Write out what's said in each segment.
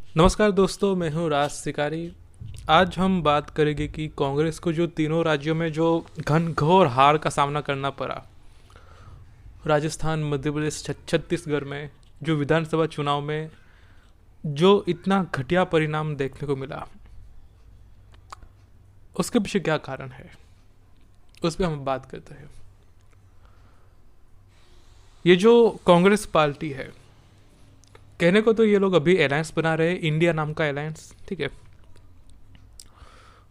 नमस्कार दोस्तों, मैं हूँ राज शिकारी। आज हम बात करेंगे कि कांग्रेस को जो तीनों राज्यों में जो घनघोर हार का सामना करना पड़ा, राजस्थान, मध्य प्रदेश, छत्तीसगढ़ में जो विधानसभा चुनाव में जो इतना घटिया परिणाम देखने को मिला, उसके पीछे क्या कारण है, उस पर हम बात करते हैं। ये जो कांग्रेस पार्टी है, कहने को तो ये लोग अभी अलायंस बना रहे हैं, इंडिया नाम का अलायंस, ठीक है।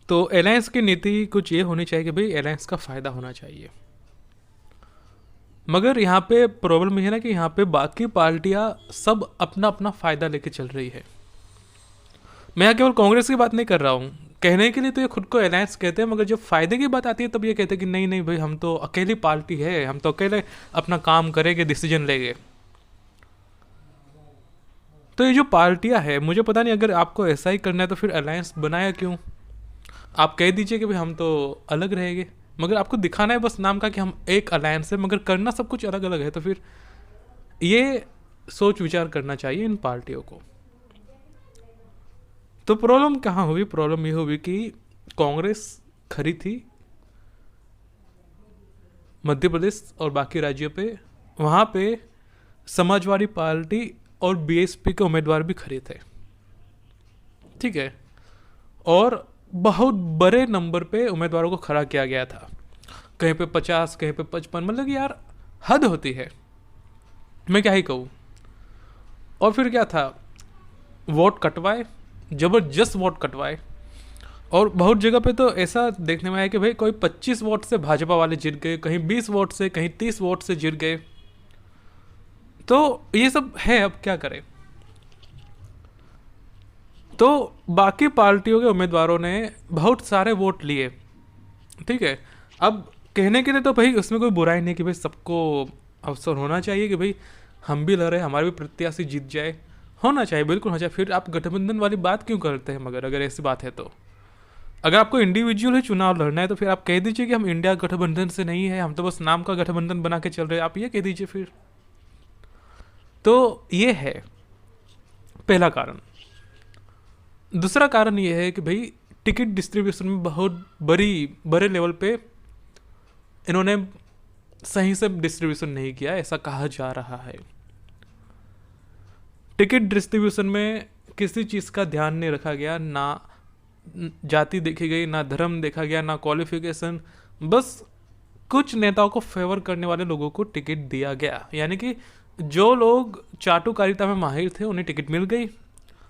तो अलायंस की नीति कुछ ये होनी चाहिए कि भाई अलायंस का फ़ायदा होना चाहिए। मगर यहाँ पे प्रॉब्लम ये है ना कि यहाँ पे बाकी पार्टियाँ सब अपना अपना फ़ायदा लेके चल रही है। मैं यहाँ केवल कांग्रेस की बात नहीं कर रहा हूँ। कहने के लिए तो ये खुद को अलायंस कहते हैं, मगर जब फ़ायदे की बात आती है तब ये कहते हैं कि नहीं नहीं भाई, हम तो अकेली पार्टी है, हम तो अकेले अपना काम करेंगे, डिसीजन लेंगे। तो ये जो पार्टियाँ है, मुझे पता नहीं, अगर आपको ऐसा ही करना है तो फिर अलायंस बनाया क्यों? आप कह दीजिए कि भाई हम तो अलग रहेंगे, मगर आपको दिखाना है बस नाम का कि हम एक अलायंस है, मगर करना सब कुछ अलग अलग है। तो फिर ये सोच विचार करना चाहिए इन पार्टियों को। तो प्रॉब्लम कहाँ हुई? प्रॉब्लम ये हुई कि कांग्रेस खरी थी मध्य प्रदेश और बाकी राज्यों पे, वहाँ पे समाजवादी पार्टी और बीएसपी के उम्मीदवार भी खड़े थे, ठीक है। और बहुत बड़े नंबर पे उम्मीदवारों को खड़ा किया गया था, कहीं पे 50, कहीं पे 55, मतलब कि यार हद होती है, मैं क्या ही कहूँ। और फिर क्या था, वोट कटवाए, ज़बरदस्त वोट कटवाए। और बहुत जगह पे तो ऐसा देखने में आया कि भाई कोई 25 वोट से भाजपा वाले जीत गए, कहीं 20 वोट से, कहीं 30 वोट से जीत गए। तो ये सब है, अब क्या करें। तो बाकी पार्टियों के उम्मीदवारों ने बहुत सारे वोट लिए, ठीक है। अब कहने के लिए तो भाई उसमें कोई बुराई नहीं कि भाई सबको अवसर होना चाहिए कि भाई हम भी लड़े, हमारे भी प्रत्याशी जीत जाए, होना चाहिए, बिल्कुल होना चाहिए। फिर आप गठबंधन वाली बात क्यों करते हैं? मगर अगर ऐसी बात है तो अगर आपको इंडिविजुअल ही चुनाव लड़ना है तो फिर आप कह दीजिए कि हम इंडिया गठबंधन से नहीं है, हम तो बस नाम का गठबंधन बना के चल रहे हैं, आप ये कह दीजिए फिर। तो ये है पहला कारण। दूसरा कारण ये है कि भाई टिकट डिस्ट्रीब्यूशन में बहुत बड़े लेवल पे इन्होंने सही से डिस्ट्रीब्यूशन नहीं किया, ऐसा कहा जा रहा है। टिकट डिस्ट्रीब्यूशन में किसी चीज़ का ध्यान नहीं रखा गया, ना जाति देखी गई, ना धर्म देखा गया, ना क्वालिफिकेशन। बस कुछ नेताओं को फेवर करने वाले लोगों को टिकट दिया गया, यानी कि जो लोग चाटुकारिता में माहिर थे उन्हें टिकट मिल गई।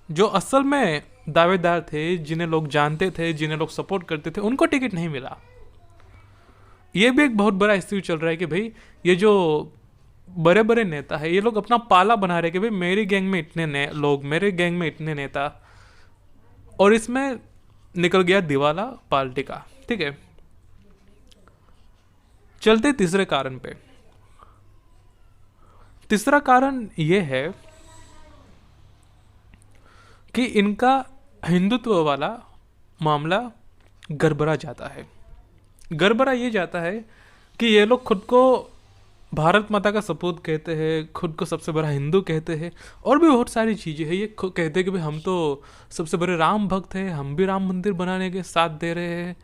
जो असल में दावेदार थे, जिन्हें लोग जानते थे, जिन्हें लोग सपोर्ट करते थे, उनको टिकट नहीं मिला। ये भी एक बहुत बड़ा इश्यू चल रहा है कि भाई ये जो बड़े बड़े नेता है, ये लोग अपना पाला बना रहे कि भाई मेरी गैंग में इतने लोग, मेरे गैंग में इतने नेता, और इसमें निकल गया दिवाला पार्टी का, ठीक है। चलते तीसरे कारण पे। तीसरा कारण ये है कि इनका हिंदुत्व वाला मामला गड़बड़ा जाता है। गड़बड़ा ये जाता है कि ये लोग खुद को भारत माता का सपूत कहते हैं, खुद को सबसे बड़ा हिंदू कहते हैं, और भी बहुत सारी चीज़ें हैं। ये कहते हैं कि भाई हम तो सबसे बड़े राम भक्त हैं, हम भी राम मंदिर बनाने के साथ दे रहे हैं।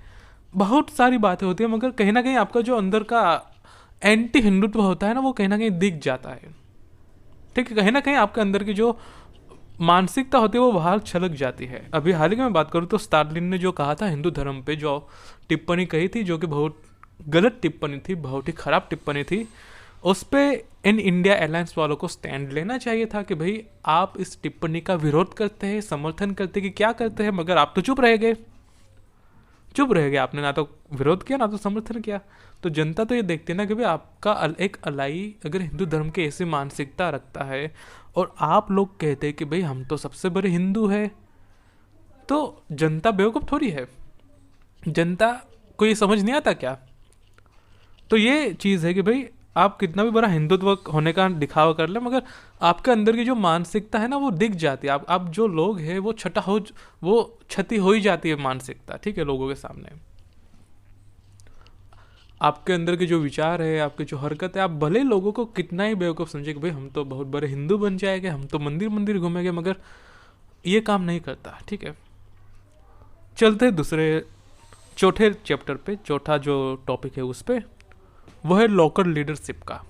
बहुत सारी बातें होती है, मगर कहीं ना कहीं आपका जो अंदर का एंटी हिंदुत्व होता है ना, वो कहीं ना कहीं दिख जाता है, ठीक है। कहीं ना कहीं आपके अंदर की जो मानसिकता होती है वो बाहर छलक जाती है। अभी हाल ही में बात करूँ तो स्टालिन ने जो कहा था हिंदू धर्म पे, जो टिप्पणी कही थी, जो कि बहुत गलत टिप्पणी थी, बहुत ही खराब टिप्पणी थी, उस पर इन इंडिया अलायंस वालों को स्टैंड लेना चाहिए था कि भाई आप इस टिप्पणी का विरोध करते हैं, समर्थन करते हैं, कि क्या करते हैं, मगर आप तो चुप रह गए। चुप रह गया, आपने ना तो विरोध किया ना तो समर्थन किया। तो जनता तो ये देखती है ना कि भाई आपका एक अलाई अगर हिंदू धर्म की ऐसी मानसिकता रखता है और आप लोग कहते हैं कि भाई हम तो सबसे बड़े हिंदू है, तो जनता बेवकूफ़ थोड़ी है। जनता को ये समझ नहीं आता क्या? तो ये चीज़ है कि भाई आप कितना भी बड़ा हिंदुत्व होने का दिखावा कर ले, मगर आपके अंदर की जो मानसिकता है ना वो दिख जाती है। आप जो लोग हैं वो क्षति हो ही जाती है मानसिकता, ठीक है, लोगों के सामने। आपके अंदर के जो विचार है, आपकी जो हरकत है, आप भले लोगों को कितना ही बेवकूफ़ समझे कि भाई हम तो बहुत बड़े हिंदू बन जाएंगे, हम तो मंदिर मंदिर घूमेंगे, मगर ये काम नहीं करता, ठीक है। चलते दूसरे चौथे चैप्टर पे, चौथा जो टॉपिक है उस पे, वो है लोकल लीडरशिप का।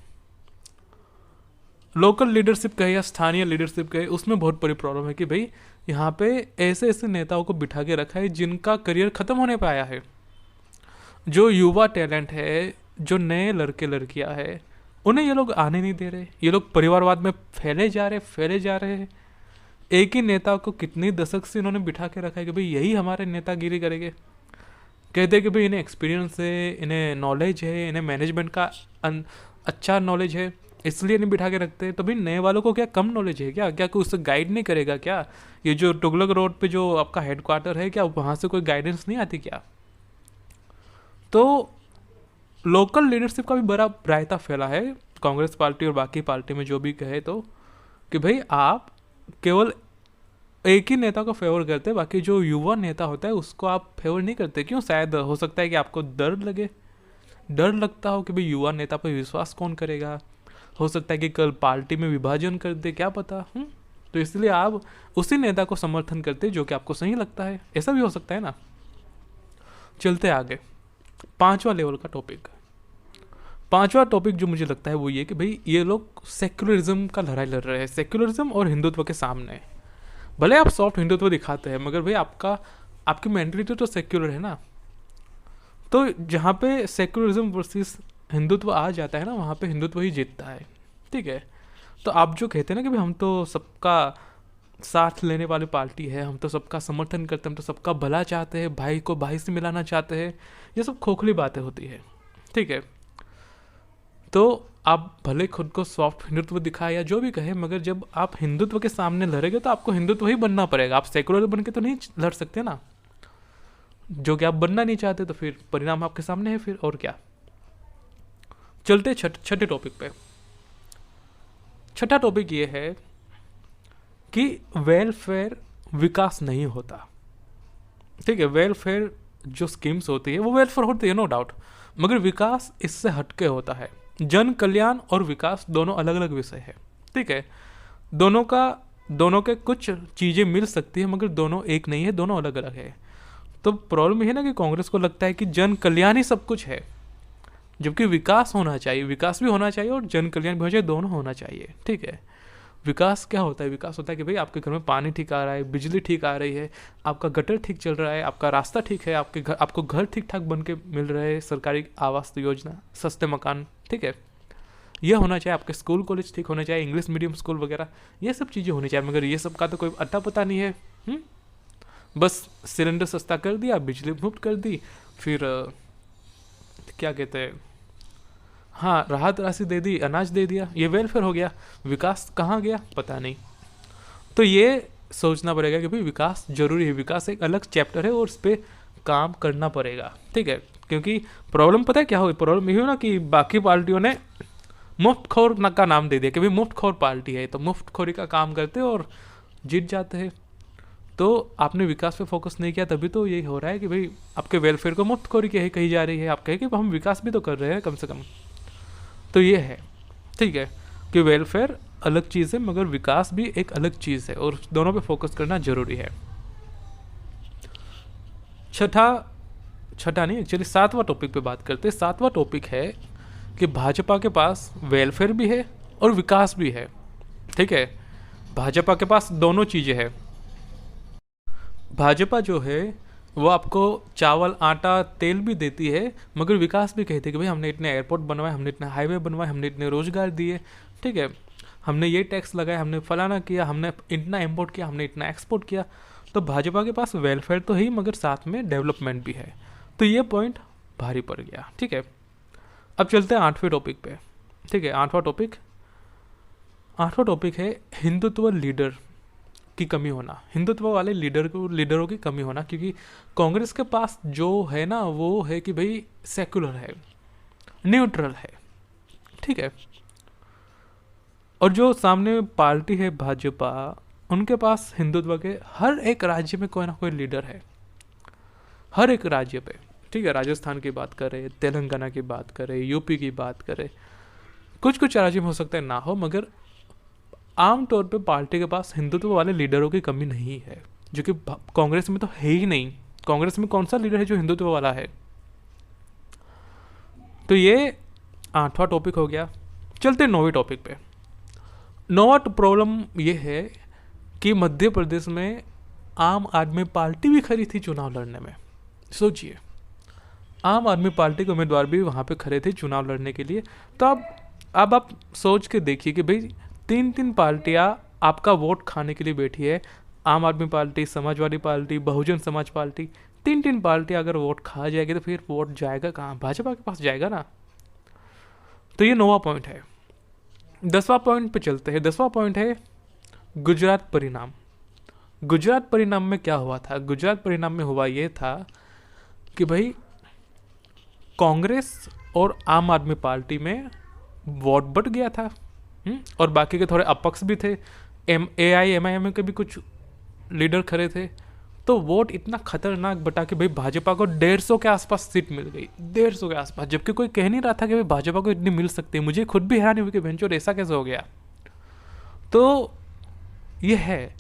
लोकल लीडरशिप कहे या स्थानीय लीडरशिप कहे, उसमें बहुत बड़ी प्रॉब्लम है कि भाई यहाँ पे ऐसे ऐसे नेताओं को बिठा के रखा है जिनका करियर ख़त्म होने पे आया है। जो युवा टैलेंट है, जो नए लड़के लड़कियां है, उन्हें ये लोग आने नहीं दे रहे। ये लोग परिवारवाद में फैले जा रहे हैं। एक ही नेता को कितनी दशक से इन्होंने बिठा के रखा है कि भाई यही हमारे नेतागिरी करेंगे। कहते हैं कि भाई इन्हें एक्सपीरियंस है, इन्हें नॉलेज है, इन्हें मैनेजमेंट का अच्छा नॉलेज है, इसलिए नहीं बिठा के रखते। तो भाई नए वालों को क्या कम नॉलेज है क्या? क्या कोई उससे गाइड नहीं करेगा क्या? ये जो तुगलक रोड पे जो आपका हेडक्वार्टर है, क्या वहाँ से कोई गाइडेंस नहीं आती क्या? तो लोकल लीडरशिप का भी बड़ा रायता फैला है कांग्रेस पार्टी और बाकी पार्टी में, जो भी कहे तो, कि भाई आप केवल एक ही नेता को फेवर करते, बाकी जो युवा नेता होता है उसको आप फेवर नहीं करते। क्यों? शायद हो सकता है कि आपको डर लगता हो कि भाई युवा नेता पर विश्वास कौन करेगा। हो सकता है कि कल पार्टी में विभाजन कर दे, क्या पता। तो इसलिए आप उसी नेता को समर्थन करते जो कि आपको सही लगता है। ऐसा भी हो सकता है ना। चलते आगे, पांचवा लेवल का टॉपिक। पांचवा टॉपिक जो मुझे लगता है वो ये कि भाई ये लोग सेक्युलरिज्म का लड़ाई लड़ रहे हैं, सेक्युलरिज्म और हिंदुत्व के सामने। भले आप सॉफ्ट हिंदुत्व दिखाते हैं, मगर भाई आपकी मेंटलिटी तो सेक्युलर है ना। तो जहाँ पे सेक्युलरिज्म वर्सेस हिंदुत्व आ जाता है ना, वहाँ पे हिंदुत्व ही जीतता है, ठीक है। तो आप जो कहते हैं ना कि भाई हम तो सबका साथ लेने वाली पार्टी है, हम तो सबका समर्थन करते हैं, हम तो सबका भला चाहते हैं, भाई को भाई से मिलाना चाहते हैं, ये सब खोखली बातें होती है, ठीक है। तो आप भले खुद को सॉफ्ट हिंदुत्व दिखाए या जो भी कहे, मगर जब आप हिंदुत्व के सामने लड़ेंगे तो आपको हिंदुत्व ही बनना पड़ेगा। आप सेकुलर बन के तो नहीं लड़ सकते ना, जो कि आप बनना नहीं चाहते। तो फिर परिणाम आपके सामने है फिर, और क्या। चलते छठे टॉपिक पे। छठा टॉपिक ये है कि वेलफेयर विकास नहीं होता, ठीक है। वेलफेयर जो स्कीम्स होती है वो वेलफेयर होती है, नो डाउट, मगर विकास इससे हटके होता है। जन कल्याण और विकास दोनों अलग अलग विषय है, ठीक है। दोनों के कुछ चीज़ें मिल सकती है, मगर दोनों एक नहीं है, दोनों अलग अलग है। तो प्रॉब्लम ये है ना कि कांग्रेस को लगता है कि जन कल्याण ही सब कुछ है, जबकि विकास होना चाहिए, विकास भी होना चाहिए और जन कल्याण भी होना चाहिए, दोनों होना चाहिए, ठीक है। विकास क्या होता है? विकास होता है कि भाई आपके घर में पानी ठीक आ रहा है, बिजली ठीक आ रही है, आपका गटर ठीक चल रहा है, आपका रास्ता ठीक है, आपको घर ठीक ठाक बन के मिल रहे हैं, सरकारी आवास योजना, सस्ते मकान, ठीक है। यह होना चाहिए। आपके स्कूल कॉलेज ठीक होने चाहिए, इंग्लिश मीडियम स्कूल वगैरह, ये सब चीज़ें होनी चाहिए। मगर ये सब का तो कोई अता पता नहीं है। बस सिलेंडर सस्ता कर दिया, बिजली मुफ्त कर दी, फिर क्या कहते हैं, हाँ, राहत राशि दे दी, अनाज दे दिया, ये वेलफेयर हो गया। विकास कहाँ गया पता नहीं। तो ये सोचना पड़ेगा कि भाई विकास जरूरी है, विकास एक अलग चैप्टर है और उस पर काम करना पड़ेगा, ठीक है। क्योंकि प्रॉब्लम पता है क्या हो, प्रॉब्लम ये हो ना कि बाकी पार्टियों ने मुफ्तखोर का नाम दे दिया कि भाई मुफ्तखोर पार्टी है, तो मुफ्तखोरी का काम करते और जीत जाते हैं। तो आपने विकास पे फोकस नहीं किया, तभी तो यही हो रहा है कि भाई आपके वेलफेयर को मुफ्तखोरी कही जा रही है। आप कहे कि हम विकास भी तो कर रहे हैं कम से कम। तो ये है, ठीक है, कि वेलफेयर अलग चीज़ है मगर विकास भी एक अलग चीज़ है, और दोनों पे फोकस करना जरूरी है। छठा नहीं, एक्चुअली सातवां टॉपिक पे बात करते हैं। सातवां टॉपिक है कि भाजपा के पास वेलफेयर भी है और विकास भी है, ठीक है। भाजपा के पास दोनों चीज़ें हैं। भाजपा जो है वो आपको चावल, आटा, तेल भी देती है, मगर विकास भी कहते हैं कि भाई हमने इतने एयरपोर्ट बनवाए, हमने इतने हाईवे बनवाए, हमने इतने रोजगार दिए, ठीक है, हमने ये टैक्स लगाए, हमने फलाना किया, हमने इतना इम्पोर्ट किया, हमने इतना एक्सपोर्ट किया। तो भाजपा के पास वेलफेयर तो है मगर साथ में डेवलपमेंट भी है। तो ये पॉइंट भारी पड़ गया, ठीक है। अब चलते हैं आठवें टॉपिक पे, ठीक है। आठवां टॉपिक है हिंदुत्व लीडर की कमी होना, हिंदुत्व वाले लीडरों की कमी होना। क्योंकि कांग्रेस के पास जो है ना वो है कि भाई सेकुलर है, न्यूट्रल है, ठीक है। और जो सामने पार्टी है भाजपा, उनके पास हिंदुत्व के हर एक राज्य में कोई ना कोई लीडर है, हर एक राज्य पे, ठीक है। राजस्थान की बात करें, तेलंगाना की बात करें, यूपी की बात करें, कुछ राज्य में हो सकता है ना हो, मगर आमतौर पे पार्टी के पास हिंदुत्व वाले लीडरों की कमी नहीं है, जो कि कांग्रेस में तो है ही नहीं। कांग्रेस में कौन सा लीडर है जो हिंदुत्व वाला है? तो ये 8वां टॉपिक हो गया। चलते 9वें टॉपिक पे। 9वां प्रॉब्लम ये है कि मध्य प्रदेश में आम आदमी पार्टी भी खड़ी थी चुनाव लड़ने में। सोचिए, आम आदमी पार्टी के उम्मीदवार भी वहाँ पे खड़े थे चुनाव लड़ने के लिए। तो अब आप सोच के देखिए कि भाई 3 पार्टियाँ आपका वोट खाने के लिए बैठी है। आम आदमी party, Samajwadi party, Bahujan Samaj party, 3 पार्टियाँ अगर वोट खा जाएगी तो फिर वोट जाएगा कहाँ? भाजपा के पास जाएगा ना। तो ये 9वां पॉइंट है। 10वां पॉइंट पे चलते हैं। 10वां पॉइंट है गुजरात परिणाम। गुजरात परिणाम में क्या हुआ था? गुजरात परिणाम में हुआ ये था कि भाई कांग्रेस और आम आदमी पार्टी में वोट बट गया था। और बाकी के थोड़े अपक्ष भी थे। AIMIM के भी कुछ लीडर खड़े थे। तो वोट इतना खतरनाक बटा कि भाई भाजपा को 150 के आसपास सीट मिल गई। 150 के आसपास, जबकि कोई कह नहीं रहा था कि भाई भाजपा को इतनी मिल सकती है। मुझे खुद भी हैरानी हुई कि भेंचोद ऐसा कैसे हो गया। तो ये है।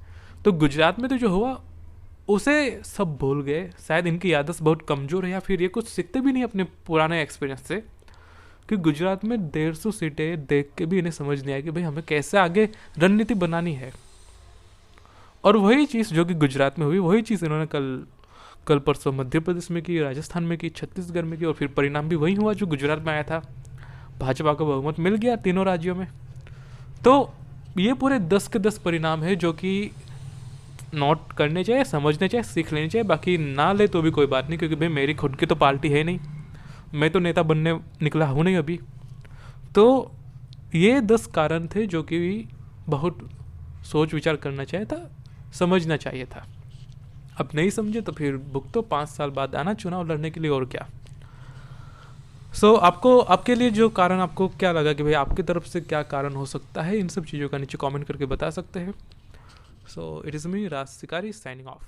तो गुजरात में तो जो हुआ उसे सब भूल गए। शायद इनकी याददाश्त बहुत कमज़ोर है, या फिर ये कुछ सीखते भी नहीं अपने पुराने एक्सपीरियंस से, कि गुजरात में 150 सीटें देख के भी इन्हें समझ नहीं आया कि भाई हमें कैसे आगे रणनीति बनानी है। और वही चीज़ जो कि गुजरात में हुई, वही चीज़ इन्होंने कल परसों मध्य प्रदेश में की, राजस्थान में की, छत्तीसगढ़ में की, और फिर परिणाम भी वही हुआ जो गुजरात में आया था। भाजपा को बहुमत मिल गया तीनों राज्यों में। तो ये पूरे 10 के 10 परिणाम है जो कि नोट करने चाहिए, समझने चाहिए, सीख लेने चाहिए। बाकी ना ले तो भी कोई बात नहीं, क्योंकि भाई मेरी खुद की तो पार्टी है नहीं, मैं तो नेता बनने निकला हूँ नहीं अभी। तो ये 10 कारण थे जो कि बहुत सोच विचार करना चाहिए था, समझना चाहिए था। अब नहीं समझे तो फिर भुगतो 5 साल बाद आना चुनाव लड़ने के लिए, और क्या। आपको, आपके लिए जो कारण, आपको क्या लगा कि भाई आपकी तरफ से क्या कारण हो सकता है, इन सब चीज़ों का नीचे कमेंट करके बता सकते हैं। इट इज़ मी राज शिकारी साइनिंग ऑफ।